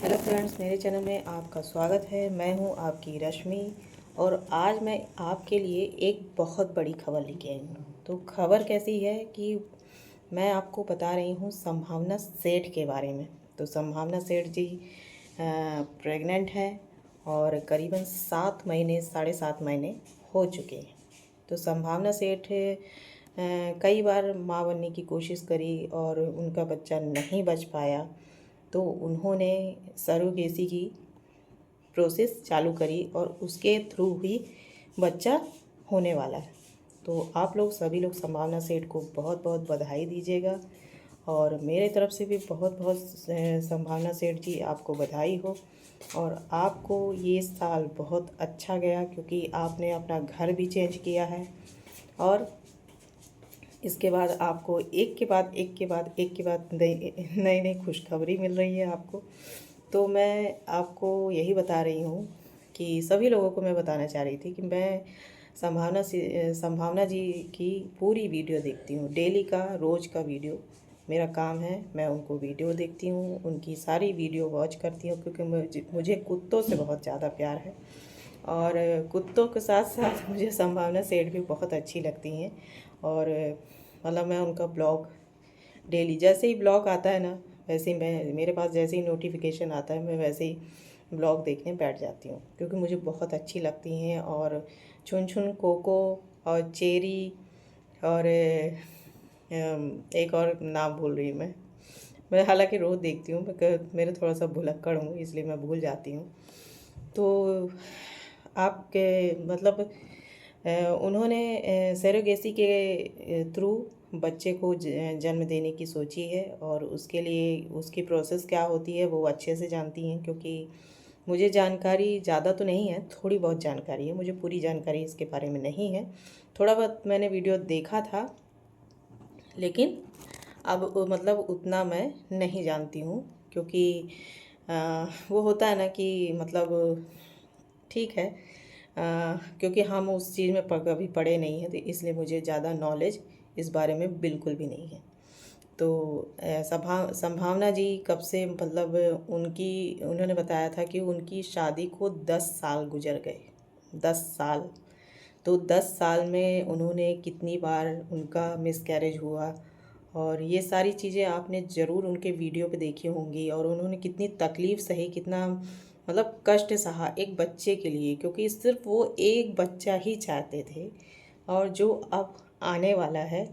Hello friends, मेरे channel में आपका स्वागत है। मैं हूं आपकी रश्मि और आज मैं आपके लिए एक बहुत बड़ी खबर लेके आई हूं। तो खबर कैसी है कि मैं आपको बता रही हूं संभावना सेठ के बारे में। तो संभावना सेठ जी प्रेग्नेंट है और करीबन 7 महीने 7.5 महीने हो चुके हैं। तो संभावना सेठ कई बार माँ बनने की कोशिश करी और उनका बच्चा नहीं बच पाया, तो उन्होंने सरोगेसी की प्रोसेस चालू करी और उसके थ्रू ही बच्चा होने वाला है। तो आप लोग सभी लोग संभावना सेठ को बहुत बहुत बधाई दीजिएगा और मेरे तरफ से भी बहुत बहुत संभावना सेठ जी आपको बधाई हो। और आपको ये साल बहुत अच्छा गया क्योंकि आपने अपना घर भी चेंज किया है और इसके बाद आपको एक के बाद एक के बाद एक के बाद नई नई खुशखबरी मिल रही है आपको। तो मैं आपको यही बता रही हूँ कि सभी लोगों को मैं बताना चाह रही थी कि मैं संभावना जी की पूरी वीडियो देखती हूँ। डेली का रोज़ का वीडियो मेरा काम है। मैं उनको वीडियो देखती हूँ, उनकी सारी वीडियो वॉच करती हूँ क्योंकि मुझे कुत्तों से बहुत ज़्यादा प्यार है और कुत्तों के साथ साथ मुझे संभावना सेठ भी बहुत अच्छी लगती हैं। और मतलब मैं उनका ब्लॉग डेली जैसे ही ब्लॉग आता है ना, वैसे ही मैं मेरे पास जैसे ही नोटिफिकेशन आता है मैं वैसे ही ब्लॉग देखने बैठ जाती हूँ क्योंकि मुझे बहुत अच्छी लगती हैं। और छुन छुन, कोको और चेरी और एक और नाम भूल रही हूँ मैं हालांकि रोज़ देखती हूँ, मेरे थोड़ा सा भुलक्कड़ हूँ इसलिए मैं भूल जाती हूँ। तो आपके मतलब उन्होंने सरोगेसी के थ्रू बच्चे को जन्म देने की सोची है और उसके लिए उसकी प्रोसेस क्या होती है वो अच्छे से जानती हैं क्योंकि मुझे जानकारी ज़्यादा तो नहीं है, थोड़ी बहुत जानकारी है। मुझे पूरी जानकारी इसके बारे में नहीं है, थोड़ा बहुत मैंने वीडियो देखा था लेकिन अब मतलब उतना मैं नहीं जानती हूँ क्योंकि वो होता है ना कि मतलब ठीक है क्योंकि हम उस चीज़ में कभी पढ़े नहीं हैं तो इसलिए मुझे ज़्यादा नॉलेज इस बारे में बिल्कुल भी नहीं है। तो संभावना जी कब से मतलब उन्होंने बताया था कि उनकी शादी को 10 साल गुजर गए, 10 साल। तो 10 साल में उन्होंने कितनी बार उनका मिसकैरेज हुआ और ये सारी चीज़ें आपने ज़रूर उनके वीडियो पे देखी होंगी। और उन्होंने कितनी तकलीफ़ सही, कितना मतलब कष्ट सहा एक बच्चे के लिए, क्योंकि सिर्फ वो एक बच्चा ही चाहते थे और जो अब आने वाला है।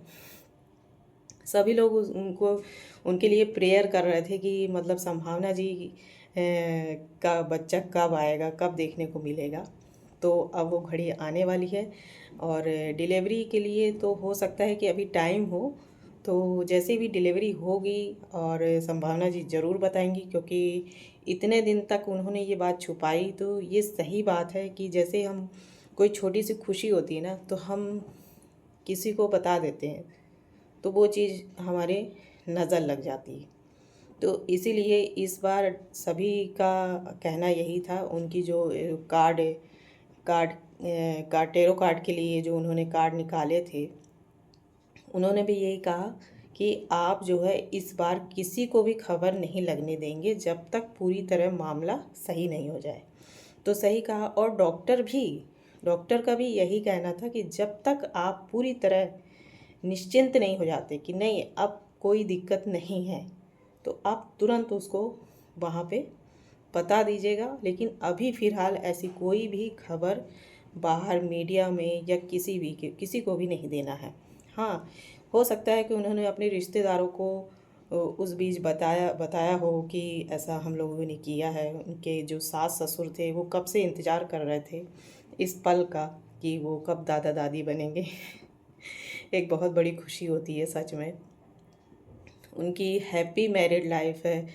सभी लोग उनको उनके लिए प्रेयर कर रहे थे कि मतलब संभावना जी का बच्चा कब आएगा, कब देखने को मिलेगा। तो अब वो घड़ी आने वाली है और डिलीवरी के लिए तो हो सकता है कि अभी टाइम हो, तो जैसे भी डिलीवरी होगी और संभावना जी ज़रूर बताएंगी क्योंकि इतने दिन तक उन्होंने ये बात छुपाई। तो ये सही बात है कि जैसे हम कोई छोटी सी खुशी होती है ना तो हम किसी को बता देते हैं तो वो चीज़ हमारे नज़र लग जाती है। तो इसीलिए इस बार सभी का कहना यही था। उनकी जो card card card tarot card के लिए जो उन्होंने कार्ड निकाले थे, उन्होंने भी यही कहा कि आप जो है इस बार किसी को भी खबर नहीं लगने देंगे जब तक पूरी तरह मामला सही नहीं हो जाए। तो सही कहा। और डॉक्टर का भी यही कहना था कि जब तक आप पूरी तरह निश्चिंत नहीं हो जाते कि नहीं अब कोई दिक्कत नहीं है तो आप तुरंत उसको वहाँ पे बता दीजिएगा। लेकिन अभी फ़िलहाल ऐसी कोई भी खबर बाहर मीडिया में या किसी को भी नहीं देना है। हाँ, हो सकता है कि उन्होंने अपने रिश्तेदारों को उस बीच बताया हो कि ऐसा हम लोगों ने किया है। उनके जो सास ससुर थे वो कब से इंतज़ार कर रहे थे इस पल का कि वो कब दादा दादी बनेंगे। एक बहुत बड़ी खुशी होती है सच में। उनकी हैप्पी मैरिड लाइफ है,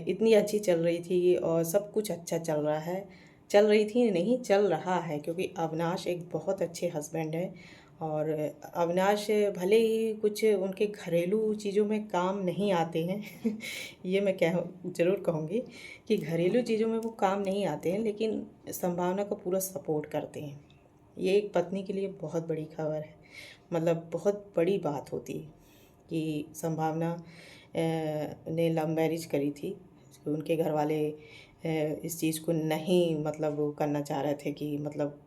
इतनी अच्छी चल रही थी और सब कुछ अच्छा चल रहा है। चल रही थी नहीं, चल रहा है क्योंकि अविनाश एक बहुत अच्छे हस्बैंड है। और अविनाश भले ही कुछ उनके घरेलू चीज़ों में काम नहीं आते हैं ये मैं ज़रूर कहूँगी कि घरेलू चीज़ों में वो काम नहीं आते हैं, लेकिन संभावना को पूरा सपोर्ट करते हैं। ये एक पत्नी के लिए बहुत बड़ी खबर है, मतलब बहुत बड़ी बात होती है कि संभावना ने लव मैरिज करी थी उनके घर वाले इस चीज़ को नहीं मतलब वो करना चाह रहे थे कि मतलब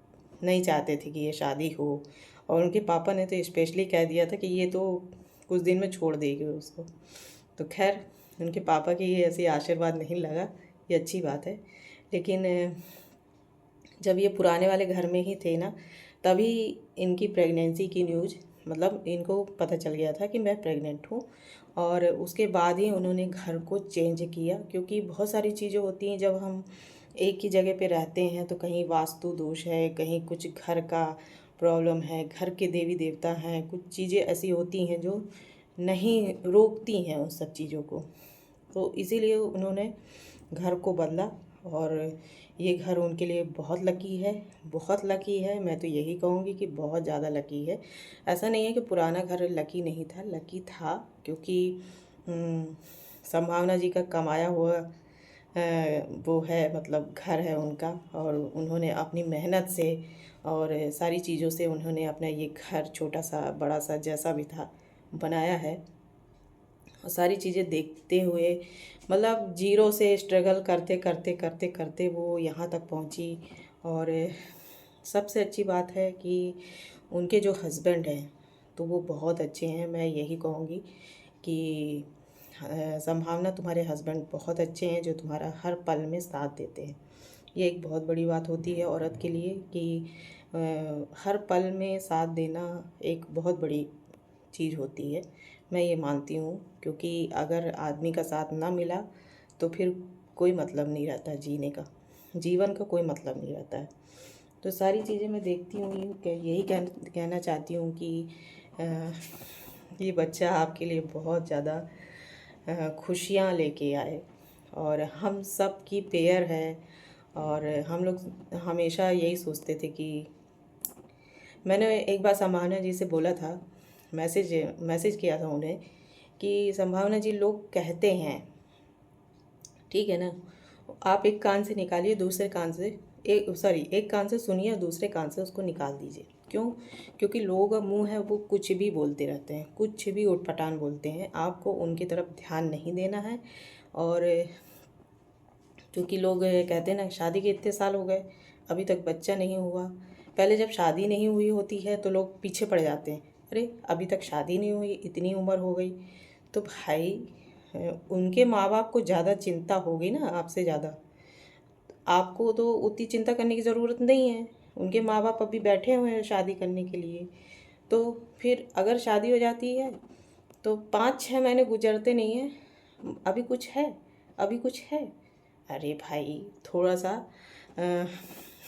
नहीं चाहते थे कि ये शादी हो। और उनके पापा ने तो स्पेशली कह दिया था कि ये तो कुछ दिन में छोड़ देगी उसको। तो खैर उनके पापा की ये ऐसी आशीर्वाद नहीं लगा, ये अच्छी बात है। लेकिन जब ये पुराने वाले घर में ही थे ना, तभी इनकी प्रेगनेंसी की न्यूज़ मतलब इनको पता चल गया था कि मैं प्रेग्नेंट हूँ। और उसके बाद ही उन्होंने घर को चेंज किया, क्योंकि बहुत सारी चीज़ें होती हैं जब हम एक ही जगह पे रहते हैं तो कहीं वास्तु दोष है, कहीं कुछ घर का प्रॉब्लम है, घर के देवी देवता हैं, कुछ चीज़ें ऐसी होती हैं जो नहीं रोकती हैं उन सब चीज़ों को। तो इसीलिए उन्होंने घर को बदला। और ये घर उनके लिए बहुत लकी है, बहुत लकी है। मैं तो यही कहूँगी कि बहुत ज़्यादा लकी है। ऐसा नहीं है कि पुराना घर लकी नहीं था, लकी था, क्योंकि संभावना जी का कमाया हुआ वो है मतलब घर है उनका। और उन्होंने अपनी मेहनत से और सारी चीज़ों से उन्होंने अपना ये घर छोटा सा बड़ा सा जैसा भी था बनाया है। और सारी चीज़ें देखते हुए मतलब जीरो से स्ट्रगल करते करते करते करते वो यहाँ तक पहुँची। और सबसे अच्छी बात है कि उनके जो हस्बैंड हैं तो वो बहुत अच्छे हैं। मैं यही कहूँगी कि संभावना तुम्हारे हस्बैंड बहुत अच्छे हैं जो तुम्हारा हर पल में साथ देते हैं। ये एक बहुत बड़ी बात होती है औरत के लिए कि हर पल में साथ देना एक बहुत बड़ी चीज़ होती है। मैं ये मानती हूँ, क्योंकि अगर आदमी का साथ ना मिला तो फिर कोई मतलब नहीं रहता जीने का, जीवन का कोई मतलब नहीं रहता है। तो सारी चीज़ें मैं देखती हूँ, यही कहना चाहती हूँ कि अ, ये बच्चा आपके लिए बहुत ज़्यादा खुशियाँ लेके आए और हम सब की पेयर है। और हम लोग हमेशा यही सोचते थे कि मैंने एक बार संभावना जी से बोला था, मैसेज मैसेज किया था उन्हें कि संभावना जी लोग कहते हैं, ठीक है ना, आप एक कान से निकालिए दूसरे कान से एक कान से सुनिए और दूसरे कान से उसको निकाल दीजिए। क्यों? क्योंकि लोगों का मुंह है वो कुछ भी बोलते रहते हैं, कुछ भी उटपटांग बोलते हैं। आपको उनकी तरफ ध्यान नहीं देना है। और क्योंकि लोग कहते हैं ना, शादी के इतने साल हो गए अभी तक बच्चा नहीं हुआ। पहले जब शादी नहीं हुई होती है तो लोग पीछे पड़ जाते हैं, अरे अभी तक शादी नहीं हुई, इतनी उम्र हो गई। तो भाई उनके माँ बाप को ज़्यादा चिंता होगी ना आपसे ज़्यादा। आपको तो उतनी चिंता करने की ज़रूरत नहीं है। उनके माँ बाप अभी बैठे हुए हैं शादी करने के लिए। तो फिर अगर शादी हो जाती है तो 5-6 महीने गुजरते नहीं हैं, अभी कुछ है, अभी कुछ है। अरे भाई थोड़ा सा अ,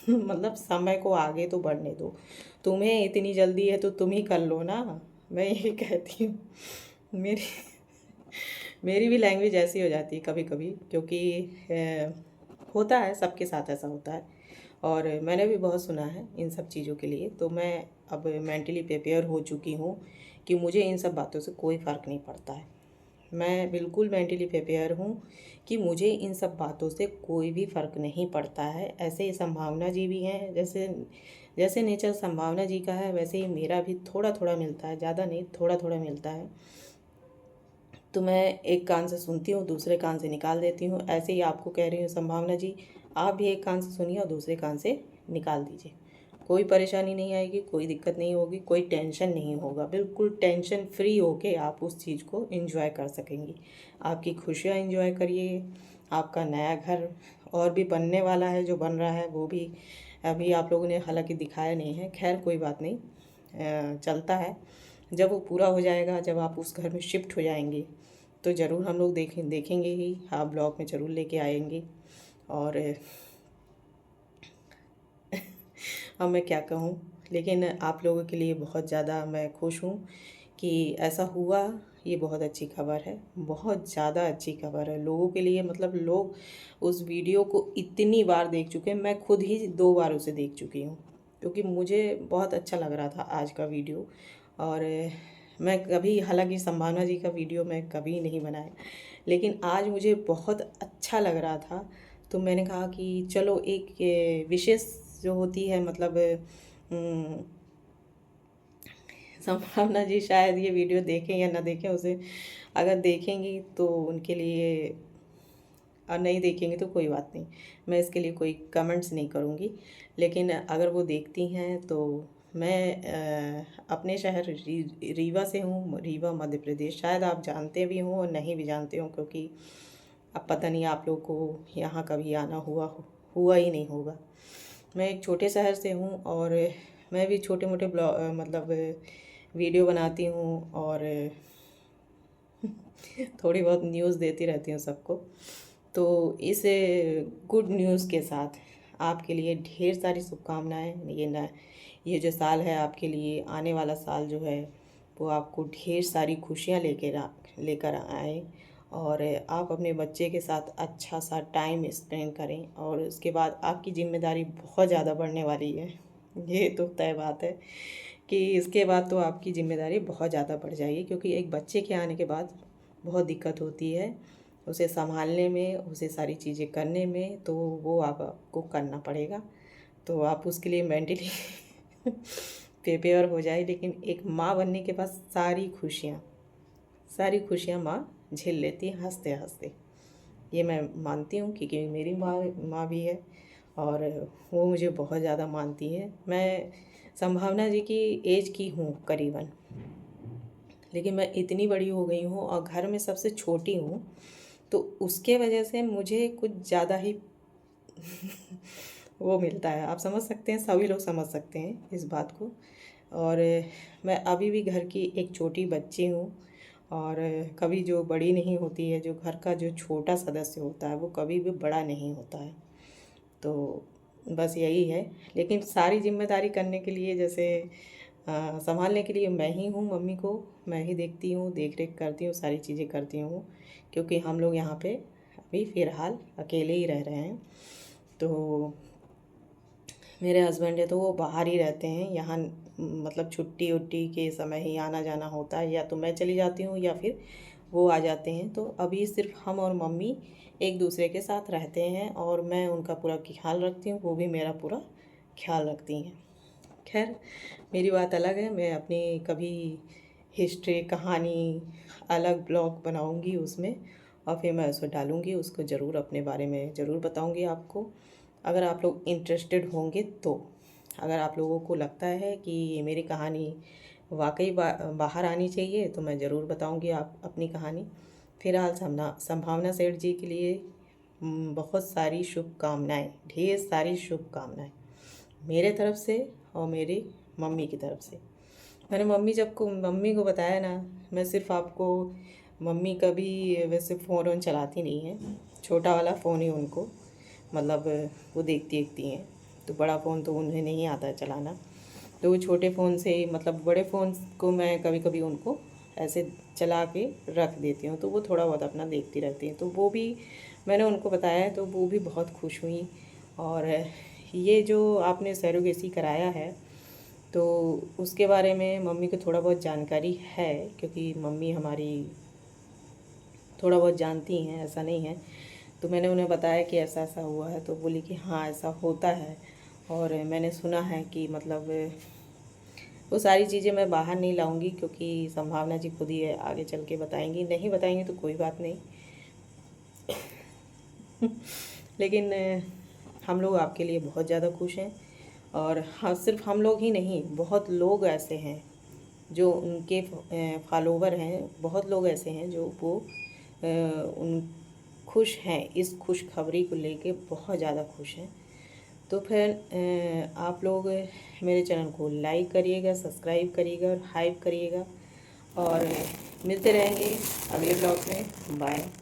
मतलब समय को आगे तो बढ़ने दो। तुम्हें इतनी जल्दी है तो तुम ही कर लो ना। मैं यही कहती हूँ। मेरी मेरी भी लैंग्वेज ऐसी हो जाती है कभी कभी, क्योंकि होता है, सबके साथ ऐसा होता है। और मैंने भी बहुत सुना है इन सब चीज़ों के लिए। तो मैं अब मेंटली प्रिपेयर हो चुकी हूँ कि मुझे इन सब बातों से कोई फ़र्क नहीं पड़ता है। मैं बिल्कुल मेंटली प्रिपेयर हूँ कि मुझे इन सब बातों से कोई भी फ़र्क नहीं पड़ता है। ऐसे ही संभावना जी भी हैं, जैसे जैसे नेचर संभावना जी का है वैसे ही मेरा भी थोड़ा थोड़ा मिलता है, ज़्यादा नहीं, थोड़ा थोड़ा मिलता है। तो मैं एक कान से सुनती हूँ दूसरे कान से निकाल देती हूँ। ऐसे ही आपको कह रही हूँ संभावना जी, आप भी एक कान से सुनिए और दूसरे कान से निकाल दीजिए। कोई परेशानी नहीं आएगी, कोई दिक्कत नहीं होगी, कोई टेंशन नहीं होगा। बिल्कुल टेंशन फ्री होके आप उस चीज़ को एंजॉय कर सकेंगी। आपकी खुशियाँ एंजॉय करिए। आपका नया घर और भी बनने वाला है, जो बन रहा है वो भी अभी आप लोगों ने हालांकि दिखाया नहीं है। खैर कोई बात नहीं, चलता है। जब वो पूरा हो जाएगा, जब आप उस घर में शिफ्ट हो जाएंगे तो ज़रूर हम लोग देखेंगे ही, आप ब्लॉग में ज़रूर लेके आएंगे। और अब मैं क्या कहूँ, लेकिन आप लोगों के लिए बहुत ज़्यादा मैं खुश हूँ कि ऐसा हुआ। ये बहुत अच्छी खबर है, बहुत ज़्यादा अच्छी खबर है लोगों के लिए। मतलब लोग उस वीडियो को इतनी बार देख चुके हैं, मैं खुद ही 2 बार उसे देख चुकी हूँ, क्योंकि मुझे बहुत अच्छा लग रहा था आज का वीडियो। और मैं कभी, हालांकि संभावना जी का वीडियो मैं कभी नहीं बनाया, लेकिन आज मुझे बहुत अच्छा लग रहा था। तो मैंने कहा कि चलो एक विशेष जो होती है मतलब संभावना जी शायद ये वीडियो देखें या ना देखें उसे, अगर देखेंगी तो उनके लिए और नहीं देखेंगे तो कोई बात नहीं, मैं इसके लिए कोई कमेंट्स नहीं करूँगी। लेकिन अगर वो देखती हैं तो मैं अपने शहर रीवा से हूँ, रीवा मध्य प्रदेश। शायद आप जानते भी हों और नहीं भी जानते हों, क्योंकि अब पता नहीं आप लोगों को यहाँ कभी आना हुआ ही नहीं होगा। मैं एक छोटे शहर से हूँ और मैं भी छोटे मोटे मतलब वीडियो बनाती हूँ और थोड़ी बहुत न्यूज़ देती रहती हूँ सबको। तो इस गुड न्यूज़ के साथ आपके लिए ढेर सारी शुभकामनाएं। ये जो साल है आपके लिए, आने वाला साल जो है वो आपको ढेर सारी खुशियाँ लेकर आए और आप अपने बच्चे के साथ अच्छा सा टाइम स्पेंड करें। और उसके बाद आपकी ज़िम्मेदारी बहुत ज़्यादा बढ़ने वाली है, ये तो तय बात है कि इसके बाद तो आपकी ज़िम्मेदारी बहुत ज़्यादा बढ़ जाएगी, क्योंकि एक बच्चे के आने के बाद बहुत दिक्कत होती है उसे संभालने में, उसे सारी चीज़ें करने में, तो वो आपको करना पड़ेगा। तो आप उसके लिए मेंटली प्रिपेयर हो जाए। लेकिन एक माँ बनने के बाद सारी खुशियाँ माँ झेल लेती है हंसते हंसते। ये मैं मानती हूँ, क्योंकि मेरी माँ भी है और वो मुझे बहुत ज़्यादा मानती है। मैं संभावना जी की एज की हूँ करीबन, लेकिन मैं इतनी बड़ी हो गई हूँ और घर में सबसे छोटी हूँ, तो उसके वजह से मुझे कुछ ज़्यादा ही वो मिलता है। आप समझ सकते हैं, सभी लोग समझ सकते हैं इस बात को। और मैं अभी भी घर की एक छोटी बच्ची हूँ और कभी जो बड़ी नहीं होती है, जो घर का जो छोटा सदस्य होता है वो कभी भी बड़ा नहीं होता है। तो बस यही है। लेकिन सारी जिम्मेदारी करने के लिए, जैसे संभालने के लिए मैं ही हूँ। मम्मी को मैं ही देखती हूँ, देख रेख करती हूँ, सारी चीज़ें करती हूँ, क्योंकि हम लोग यहाँ पे अभी फ़िलहाल अकेले ही रह रहे हैं। तो मेरे हस्बैंड है तो वो बाहर ही रहते हैं, यहाँ मतलब छुट्टी उट्टी के समय ही आना जाना होता है, या तो मैं चली जाती हूँ या फिर वो आ जाते हैं। तो अभी सिर्फ हम और मम्मी एक दूसरे के साथ रहते हैं और मैं उनका पूरा ख्याल रखती हूँ, वो भी मेरा पूरा ख्याल रखती हैं। खैर, मेरी बात अलग है। मैं अपनी कभी हिस्ट्री कहानी अलग ब्लॉग बनाऊंगी उसमें, और फिर मैं उसको डालूंगी, उसको ज़रूर अपने बारे में ज़रूर बताऊंगी आपको, अगर आप लोग इंटरेस्टेड होंगे तो। अगर आप लोगों को लगता है कि मेरी कहानी वाकई बाहर आनी चाहिए तो मैं ज़रूर बताऊंगी आप अपनी कहानी। फिलहाल संभावना सेठ जी के लिए बहुत सारी शुभकामनाएँ, ढेर सारी शुभकामनाएँ मेरे तरफ से और मेरी मम्मी की तरफ से। मैंने मम्मी को बताया ना, मैं सिर्फ आपको, मम्मी कभी वैसे फ़ोन वोन चलाती नहीं है, छोटा वाला फ़ोन ही उनको मतलब वो देखती हैं। तो बड़ा फ़ोन तो उन्हें नहीं आता है चलाना, तो वो छोटे फ़ोन से ही, मतलब बड़े फ़ोन को मैं कभी कभी उनको ऐसे चला के रख देती हूँ, तो वो थोड़ा बहुत अपना देखती रहती हैं। तो वो भी मैंने उनको बताया तो वो भी बहुत खुश हुई। और ये जो आपने सैरोगेसी कराया है तो उसके बारे में मम्मी को थोड़ा बहुत जानकारी है, क्योंकि मम्मी हमारी थोड़ा बहुत जानती हैं, ऐसा नहीं है। तो मैंने उन्हें बताया कि ऐसा ऐसा हुआ है, तो बोली कि हाँ ऐसा होता है, और मैंने सुना है कि मतलब वो सारी चीज़ें मैं बाहर नहीं लाऊंगी, क्योंकि संभावना जी खुद ही है आगे चल के बताएंगी, नहीं बताएंगी तो कोई बात नहीं। लेकिन हम लोग आपके लिए बहुत ज़्यादा खुश हैं। और हाँ, सिर्फ हम लोग ही नहीं, बहुत लोग ऐसे हैं जो उनके फॉलोवर हैं, बहुत लोग ऐसे हैं जो वो उन खुश हैं, इस खुशखबरी को लेके बहुत ज़्यादा खुश हैं। तो फिर आप लोग मेरे चैनल को लाइक करिएगा, सब्सक्राइब करिएगा और हाइप करिएगा, और मिलते रहेंगे अगले ब्लॉग में। बाय।